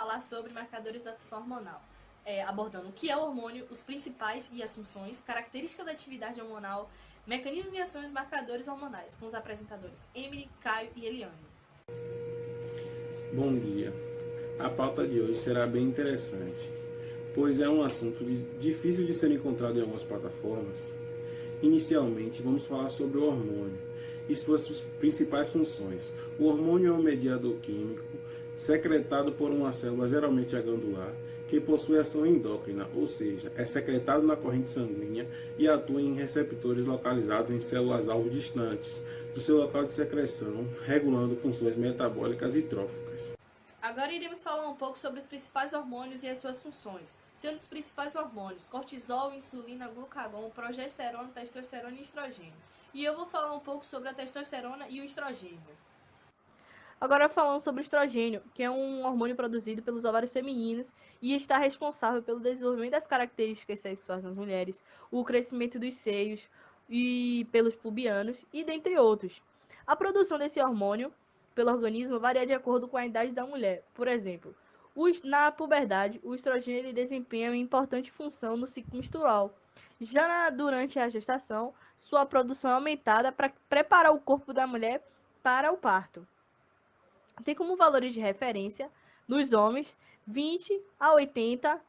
falar sobre marcadores da função hormonal, abordando o que é o hormônio, os principais e as funções, características da atividade hormonal, mecanismos e ações marcadores hormonais, com os apresentadores Emily, Caio e Eliane. Bom dia. A pauta de hoje será bem interessante, pois é um assunto difícil de ser encontrado em algumas plataformas. Inicialmente, vamos falar sobre o hormônio e suas principais funções. O hormônio é um mediador químico secretado por uma célula, geralmente a glandular, que possui ação endócrina, ou seja, é secretado na corrente sanguínea e atua em receptores localizados em células-alvo distantes do seu local de secreção, regulando funções metabólicas e tróficas. Agora iremos falar um pouco sobre os principais hormônios e as suas funções, sendo os principais hormônios cortisol, insulina, glucagon, progesterona, testosterona e estrogênio. E eu vou falar um pouco sobre a testosterona e o estrogênio. Agora falando sobre o estrogênio, que é um hormônio produzido pelos ovários femininos e está responsável pelo desenvolvimento das características sexuais nas mulheres, o crescimento dos seios e pelos pubianos e dentre outros. A produção desse hormônio pelo organismo varia de acordo com a idade da mulher. Por exemplo, na puberdade, o estrogênio ele desempenha uma importante função no ciclo menstrual. Durante a gestação, sua produção é aumentada para preparar o corpo da mulher para o parto. Tem como valores de referência nos homens 20 a 80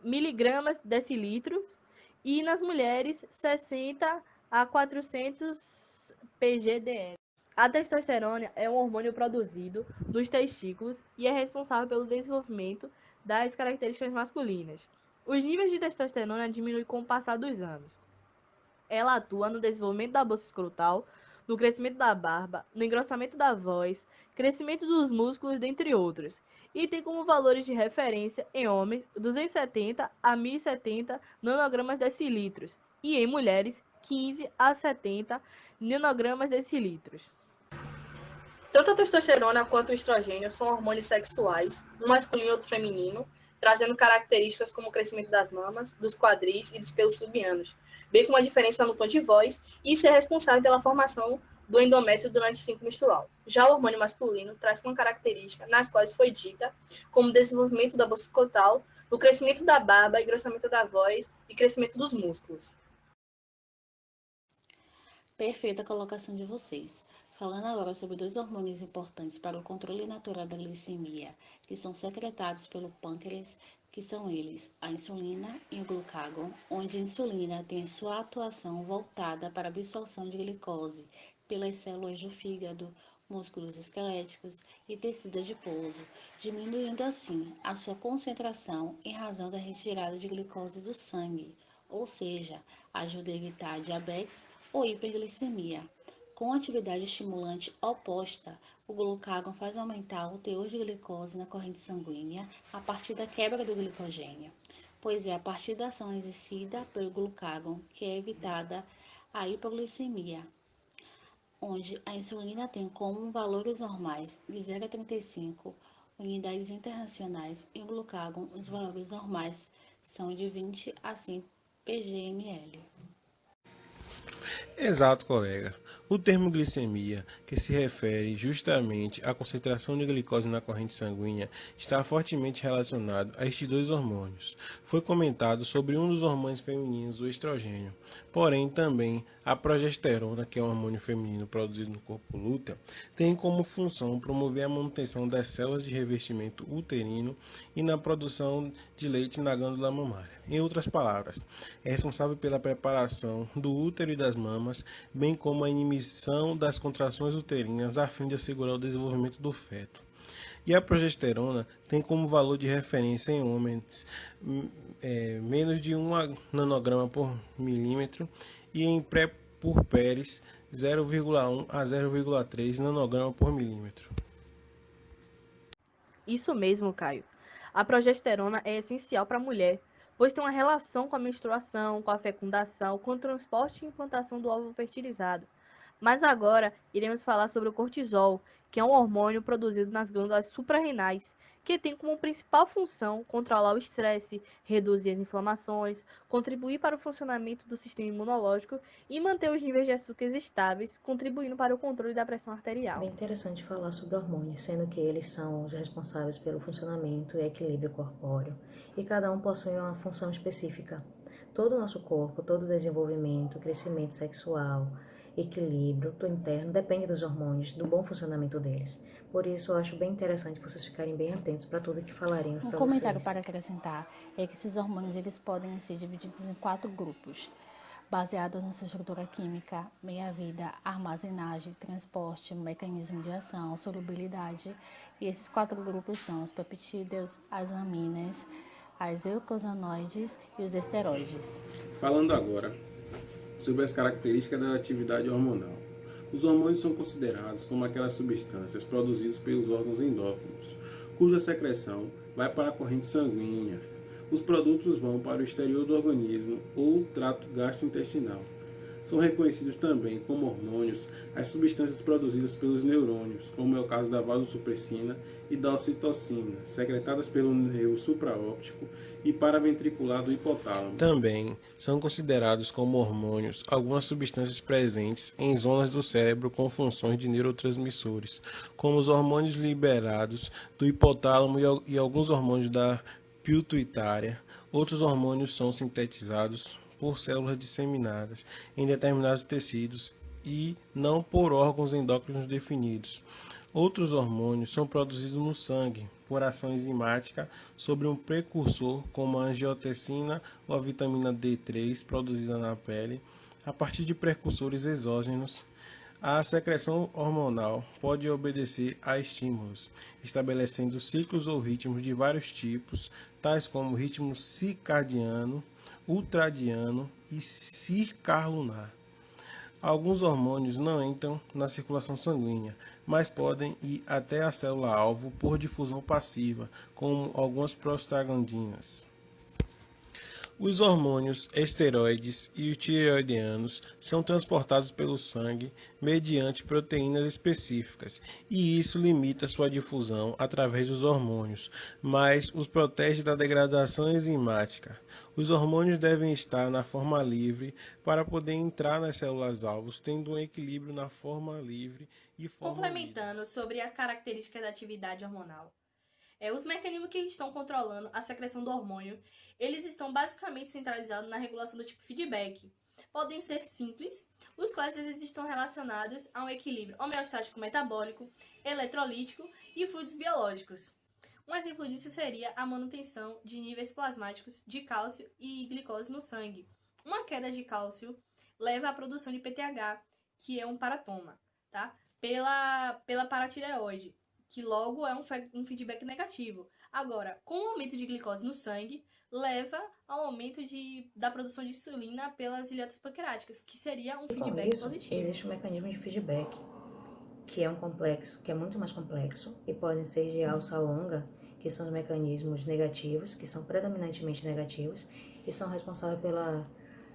miligramas decilitros e nas mulheres 60 a 400 pgdl. A testosterona é um hormônio produzido nos testículos e é responsável pelo desenvolvimento das características masculinas. Os níveis de testosterona diminuem com o passar dos anos. Ela atua no desenvolvimento da bolsa escrotal, no crescimento da barba, no engrossamento da voz, crescimento dos músculos, dentre outros. E tem como valores de referência em homens 270 a 1070 nanogramas decilitros e em mulheres 15 a 70 nanogramas decilitros. Tanto a testosterona quanto o estrogênio são hormônios sexuais, um masculino e outro feminino, trazendo características como o crescimento das mamas, dos quadris e dos pelos pubianos, bem como a diferença no tom de voz e ser responsável pela formação do endométrio durante o ciclo menstrual. Já o hormônio masculino traz uma característica nas quais foi dita como o desenvolvimento da bolsa escrotal, o crescimento da barba, engrossamento da voz e crescimento dos músculos. Perfeita a colocação de vocês. Falando agora sobre dois hormônios importantes para o controle natural da glicemia, que são secretados pelo pâncreas, que são eles a insulina e o glucagon, onde a insulina tem sua atuação voltada para a absorção de glicose pelas células do fígado, músculos esqueléticos e tecido adiposo, diminuindo assim a sua concentração em razão da retirada de glicose do sangue, ou seja, ajuda a evitar diabetes ou hiperglicemia. Com atividade estimulante oposta, o glucagon faz aumentar o teor de glicose na corrente sanguínea a partir da quebra do glicogênio, pois é a partir da ação exercida pelo glucagon que é evitada a hipoglicemia, onde a insulina tem como valores normais de 0,35 unidades internacionais e o glucagon os valores normais são de 20 a 100 pg/ml. Exato, colega. O termo glicemia, que se refere justamente à concentração de glicose na corrente sanguínea, está fortemente relacionado a estes dois hormônios. Foi comentado sobre um dos hormônios femininos, o estrogênio. Porém, também a progesterona, que é um hormônio feminino produzido no corpo lúteo, tem como função promover a manutenção das células de revestimento uterino e na produção de leite na glândula mamária. Em outras palavras, é responsável pela preparação do útero e das mamas, bem como a inibição das contrações uterinas a fim de assegurar o desenvolvimento do feto. E a progesterona tem como valor de referência em homens menos de 1 nanograma por milímetro e em pré-puerpéres 0,1 a 0,3 nanograma por milímetro. Isso mesmo, Caio. A progesterona é essencial para a mulher, pois tem uma relação com a menstruação, com a fecundação, com o transporte e implantação do óvulo fertilizado. Mas agora iremos falar sobre o cortisol, que é um hormônio produzido nas glândulas suprarrenais, que tem como principal função controlar o estresse, reduzir as inflamações, contribuir para o funcionamento do sistema imunológico e manter os níveis de açúcares estáveis, contribuindo para o controle da pressão arterial. Bem interessante falar sobre hormônios, sendo que eles são os responsáveis pelo funcionamento e equilíbrio corpóreo, e cada um possui uma função específica. Todo o nosso corpo, todo o desenvolvimento, crescimento sexual, equilíbrio, tudo interno, depende dos hormônios, do bom funcionamento deles. Por isso, eu acho bem interessante vocês ficarem bem atentos para tudo que falaremos para Um vocês. comentário para acrescentar é que esses hormônios eles podem ser divididos em 4 grupos, baseados na sua estrutura química, meia-vida, armazenagem, transporte, mecanismo de ação, solubilidade. E esses 4 grupos são os peptídeos, as aminas, as eucosanoides e os esteroides. Falando agora sobre as características da atividade hormonal. Os hormônios são considerados como aquelas substâncias produzidas pelos órgãos endócrinos, cuja secreção vai para a corrente sanguínea. Os produtos vão para o exterior do organismo ou trato gastrointestinal. São reconhecidos também como hormônios as substâncias produzidas pelos neurônios, como é o caso da vasosupressina e da ocitocina, secretadas pelo nervo supraóptico e paraventricular do hipotálamo. Também são considerados como hormônios algumas substâncias presentes em zonas do cérebro com funções de neurotransmissores, como os hormônios liberados do hipotálamo e alguns hormônios da pituitária. Outros hormônios são sintetizados por células disseminadas em determinados tecidos e não por órgãos endócrinos definidos. Outros hormônios são produzidos no sangue por ação enzimática sobre um precursor como a angiotensina ou a vitamina D3 produzida na pele, a partir de precursores exógenos. A secreção hormonal pode obedecer a estímulos, estabelecendo ciclos ou ritmos de vários tipos, tais como ritmo circadiano, ultradiano e circadilunar. Alguns hormônios não entram na circulação sanguínea, mas podem ir até a célula-alvo por difusão passiva, como algumas prostaglandinas. Os hormônios esteroides e os tireoidianos são transportados pelo sangue mediante proteínas específicas, e isso limita sua difusão através dos hormônios, mas os protege da degradação enzimática. Os hormônios devem estar na forma livre para poder entrar nas células-alvos, tendo um equilíbrio na forma livre e forma Complementando sobre as características da atividade hormonal. Os mecanismos que estão controlando a secreção do hormônio, eles estão basicamente centralizados na regulação do tipo feedback. Podem ser simples, os quais eles estão relacionados a um equilíbrio homeostático metabólico, eletrolítico e fluidos biológicos. Um exemplo disso seria a manutenção de níveis plasmáticos de cálcio e glicose no sangue. Uma queda de cálcio leva à produção de PTH, que é um paratoma, tá? pela paratireoide, que logo é um feedback negativo. Agora, com o aumento de glicose no sangue, leva ao aumento da produção de insulina pelas ilhotas pancreáticas, que seria um feedback positivo. Existe um mecanismo de feedback, que é muito mais complexo, e podem ser de alça longa, que são os mecanismos negativos, que são predominantemente negativos, e são responsáveis pela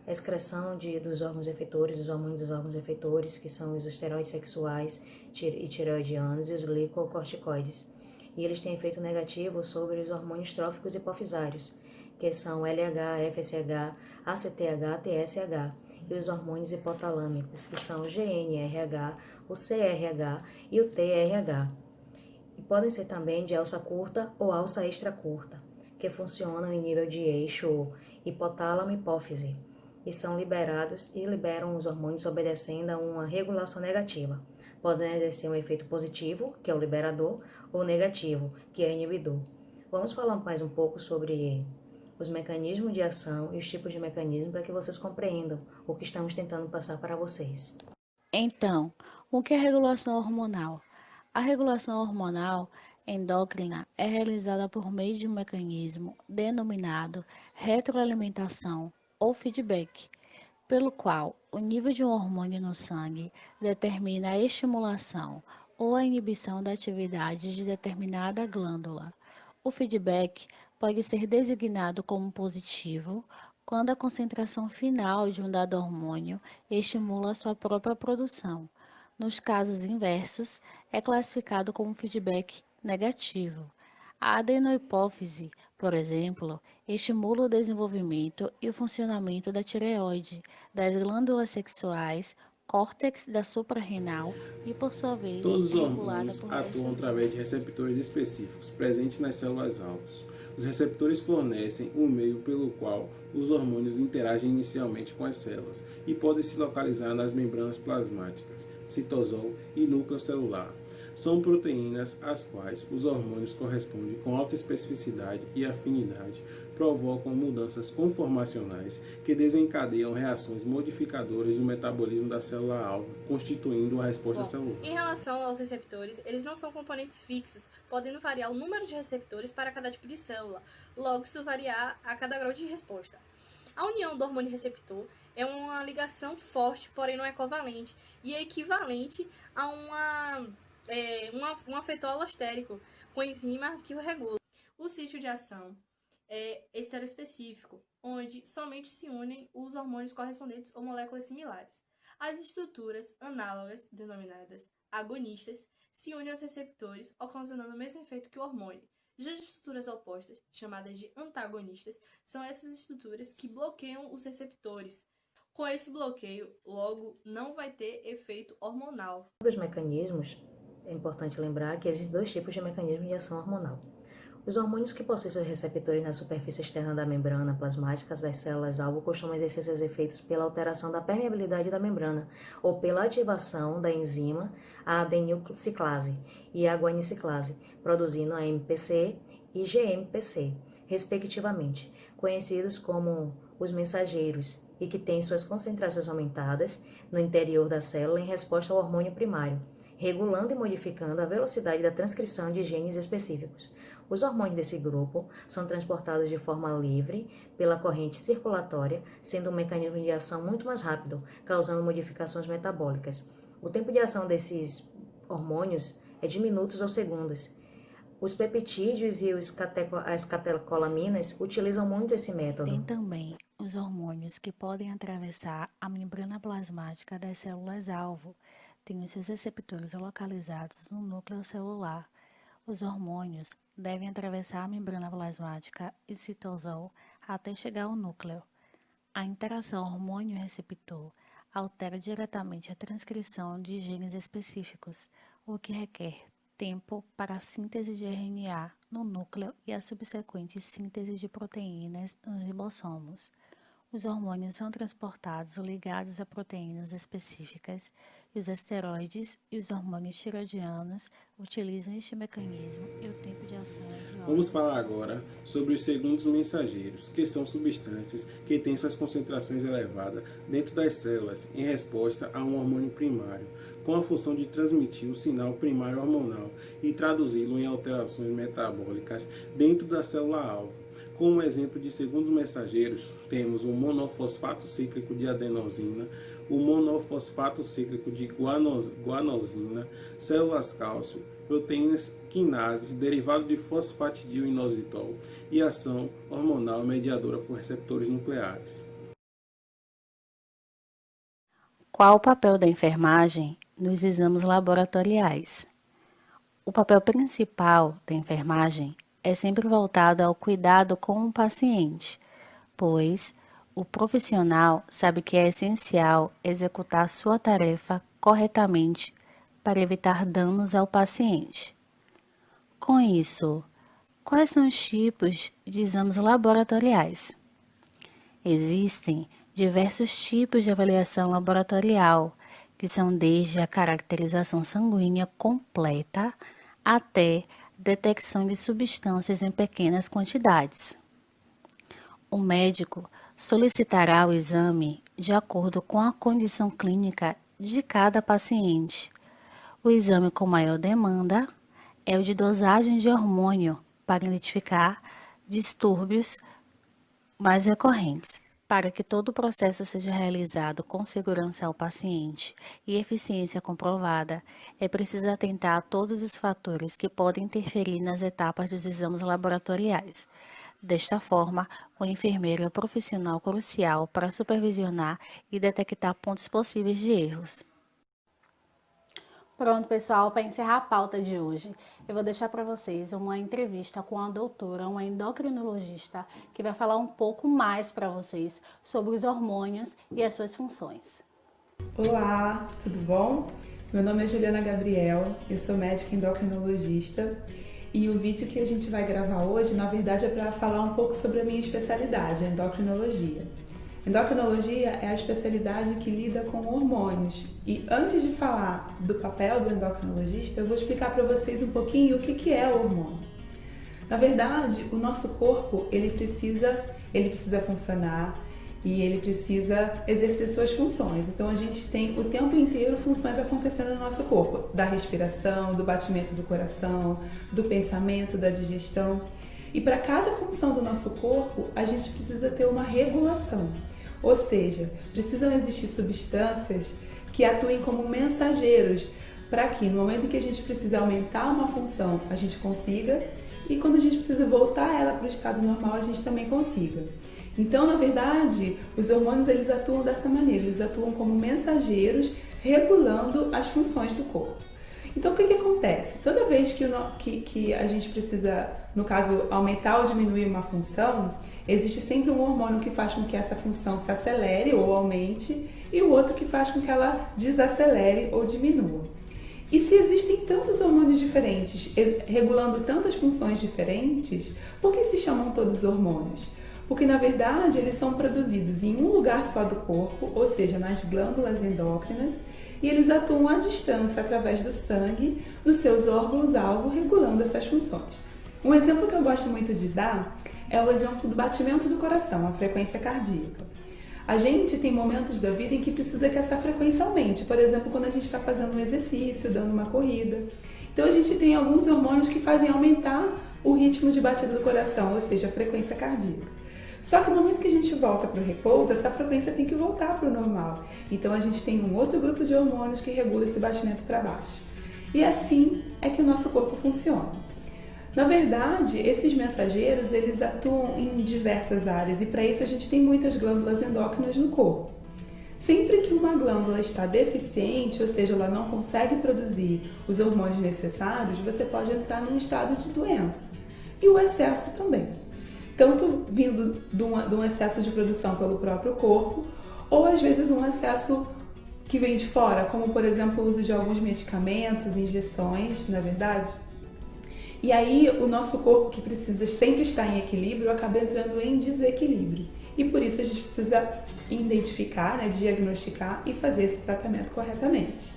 excreção dos órgãos efetores, dos hormônios dos órgãos efetores, que são os esteroides sexuais e tireoidianos e os glicocorticoides. E eles têm efeito negativo sobre os hormônios tróficos hipofisários, que são LH, FSH, ACTH, TSH, e os hormônios hipotalâmicos, que são o GNRH, o CRH e o TRH. E podem ser também de alça curta ou alça extra curta, que funcionam em nível de eixo hipotálamo-hipófise, e são liberados e liberam os hormônios obedecendo a uma regulação negativa. Podem exercer um efeito positivo, que é o liberador, ou negativo, que é o inibidor. Vamos falar mais um pouco sobre os mecanismos de ação e os tipos de mecanismos para que vocês compreendam o que estamos tentando passar para vocês. Então, o que é regulação hormonal? A regulação hormonal endócrina é realizada por meio de um mecanismo denominado retroalimentação ou feedback, pelo qual o nível de um hormônio no sangue determina a estimulação ou a inibição da atividade de determinada glândula. O feedback pode ser designado como positivo quando a concentração final de um dado hormônio estimula sua própria produção, Nos casos inversos, é classificado como feedback negativo. A adenohipófise, por exemplo, estimula o desenvolvimento e o funcionamento da tireoide, das glândulas sexuais, córtex da suprarrenal e, por sua vez, Todos os é regulada hormônios por atuam nestas através de receptores específicos presentes nas células-alvos. Os receptores fornecem o meio pelo qual os hormônios interagem inicialmente com as células e podem se localizar nas membranas plasmáticas, citosol e núcleo celular. São proteínas às quais os hormônios correspondem com alta especificidade e afinidade, provocam mudanças conformacionais que desencadeiam reações modificadoras do metabolismo da célula-alvo, constituindo a resposta celular. Em relação aos receptores, eles não são componentes fixos, podendo variar o número de receptores para cada tipo de célula, logo isso variar a cada grau de resposta. A união do hormônio receptor é uma ligação forte, porém não é covalente, e é equivalente a um fator alostérico, com enzima que o regula. O sítio de ação é esteroespecífico, onde somente se unem os hormônios correspondentes ou moléculas similares. As estruturas análogas, denominadas agonistas, se unem aos receptores, ocasionando o mesmo efeito que o hormônio. Já as estruturas opostas, chamadas de antagonistas, são essas estruturas que bloqueiam os receptores. Com esse bloqueio, logo, não vai ter efeito hormonal. Sobre os mecanismos, é importante lembrar que existem dois tipos de mecanismo de ação hormonal. Os hormônios que possuem seus receptores na superfície externa da membrana plasmática das células-alvo costumam exercer seus efeitos pela alteração da permeabilidade da membrana ou pela ativação da enzima a adenilciclase e a guaniciclase, produzindo a MPC e GMPC, respectivamente, conhecidos como os mensageiros, e que têm suas concentrações aumentadas no interior da célula em resposta ao hormônio primário, regulando e modificando a velocidade da transcrição de genes específicos. Os hormônios desse grupo são transportados de forma livre pela corrente circulatória, sendo um mecanismo de ação muito mais rápido, causando modificações metabólicas. O tempo de ação desses hormônios é de minutos ou segundos. Os peptídeos e as catecolaminas utilizam muito esse método. Tem também os hormônios que podem atravessar a membrana plasmática das células-alvo. Tem os seus receptores localizados no núcleo celular. Os hormônios devem atravessar a membrana plasmática e citosol até chegar ao núcleo. A interação hormônio-receptor altera diretamente a transcrição de genes específicos, o que requer tempo para a síntese de RNA no núcleo e a subsequente síntese de proteínas nos ribossomos. Os hormônios são transportados ligados a proteínas específicas e os esteroides e os hormônios tiroidianos utilizam este mecanismo e o tempo de ação é de horas. Vamos falar agora sobre os segundos mensageiros, que são substâncias que têm suas concentrações elevadas dentro das células em resposta a um hormônio primário, com a função de transmitir o sinal primário hormonal e traduzi-lo em alterações metabólicas dentro da célula-alvo. Como exemplo de segundos mensageiros, temos o monofosfato cíclico de adenosina, o monofosfato cíclico de guanosina, células cálcio, proteínas quinases, derivado de fosfatidil-inositol e ação hormonal mediadora por receptores nucleares. Qual o papel da enfermagem nos exames laboratoriais? O papel principal da enfermagem é sempre voltado ao cuidado com o paciente, pois o profissional sabe que é essencial executar sua tarefa corretamente para evitar danos ao paciente. Com isso, quais são os tipos de exames laboratoriais? Existem diversos tipos de avaliação laboratorial, que são desde a caracterização sanguínea completa até detecção de substâncias em pequenas quantidades. O médico solicitará o exame de acordo com a condição clínica de cada paciente. O exame com maior demanda é o de dosagem de hormônio para identificar distúrbios mais recorrentes. Para que todo o processo seja realizado com segurança ao paciente e eficiência comprovada, é preciso atentar a todos os fatores que podem interferir nas etapas dos exames laboratoriais. Desta forma, o enfermeiro é o profissional crucial para supervisionar e detectar pontos possíveis de erros. Pronto, pessoal, para encerrar a pauta de hoje, eu vou deixar para vocês uma entrevista com a doutora, uma endocrinologista, que vai falar um pouco mais para vocês sobre os hormônios e as suas funções. Olá, tudo bom? Meu nome é Juliana Gabriel, eu sou médica endocrinologista e o vídeo que a gente vai gravar hoje, na verdade, é para falar um pouco sobre a minha especialidade, a endocrinologia. Endocrinologia é a especialidade que lida com hormônios. E antes de falar do papel do endocrinologista, eu vou explicar para vocês um pouquinho o que é o hormônio. Na verdade, o nosso corpo ele precisa funcionar e ele precisa exercer suas funções. Então a gente tem o tempo inteiro funções acontecendo no nosso corpo, da respiração, do batimento do coração, do pensamento, da digestão. E para cada função do nosso corpo, a gente precisa ter uma regulação. Ou seja, precisam existir substâncias que atuem como mensageiros para que no momento em que a gente precisa aumentar uma função, a gente consiga, e quando a gente precisa voltar ela para o estado normal, a gente também consiga. Então, na verdade, os hormônios eles atuam dessa maneira, eles atuam como mensageiros regulando as funções do corpo. Então, o que acontece? Toda vez que a gente precisa, no caso, aumentar ou diminuir uma função, existe sempre um hormônio que faz com que essa função se acelere ou aumente e o outro que faz com que ela desacelere ou diminua. E se existem tantos hormônios diferentes, regulando tantas funções diferentes, por que se chamam todos hormônios? Porque, na verdade, eles são produzidos em um lugar só do corpo, ou seja, nas glândulas endócrinas, e eles atuam à distância através do sangue nos seus órgãos-alvo, regulando essas funções. Um exemplo que eu gosto muito de dar é o exemplo do batimento do coração, a frequência cardíaca. A gente tem momentos da vida em que precisa que essa frequência aumente, por exemplo, quando a gente está fazendo um exercício, dando uma corrida. Então a gente tem alguns hormônios que fazem aumentar o ritmo de batida do coração, ou seja, a frequência cardíaca. Só que no momento que a gente volta para o repouso, essa frequência tem que voltar para o normal. Então a gente tem um outro grupo de hormônios que regula esse batimento para baixo. E assim é que o nosso corpo funciona. Na verdade, esses mensageiros, eles atuam em diversas áreas e para isso a gente tem muitas glândulas endócrinas no corpo. Sempre que uma glândula está deficiente, ou seja, ela não consegue produzir os hormônios necessários, você pode entrar num estado de doença. E o excesso também. Tanto vindo de um excesso de produção pelo próprio corpo, ou às vezes um excesso que vem de fora, como por exemplo o uso de alguns medicamentos, injeções, não é verdade? E aí o nosso corpo, que precisa sempre estar em equilíbrio, acaba entrando em desequilíbrio. E por isso a gente precisa identificar, diagnosticar e fazer esse tratamento corretamente.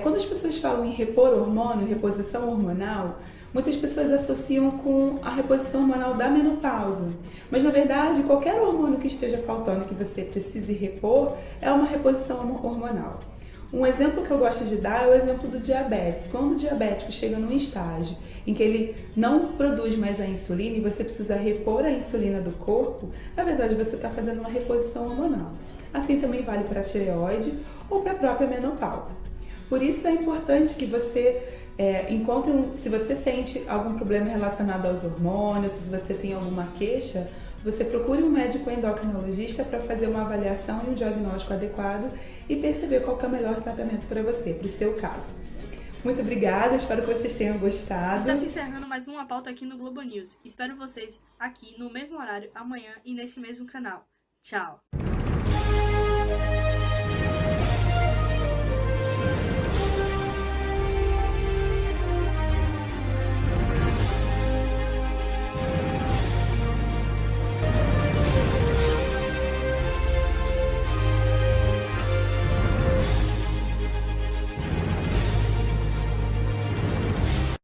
Quando as pessoas falam em repor hormônio, reposição hormonal, muitas pessoas associam com a reposição hormonal da menopausa. Mas, na verdade, qualquer hormônio que esteja faltando que você precise repor é uma reposição hormonal. Um exemplo que eu gosto de dar é o exemplo do diabetes. Quando o diabético chega num estágio em que ele não produz mais a insulina e você precisa repor a insulina do corpo, na verdade você está fazendo uma reposição hormonal. Assim também vale para a tireoide ou para a própria menopausa. Por isso é importante que você se você sente algum problema relacionado aos hormônios, se você tem alguma queixa, você procure um médico endocrinologista para fazer uma avaliação e um diagnóstico adequado e perceber qual que é o melhor tratamento para você, para o seu caso. Muito obrigada, espero que vocês tenham gostado. Está se encerrando mais uma pauta aqui no Globo News. Espero vocês aqui no mesmo horário amanhã e nesse mesmo canal. Tchau!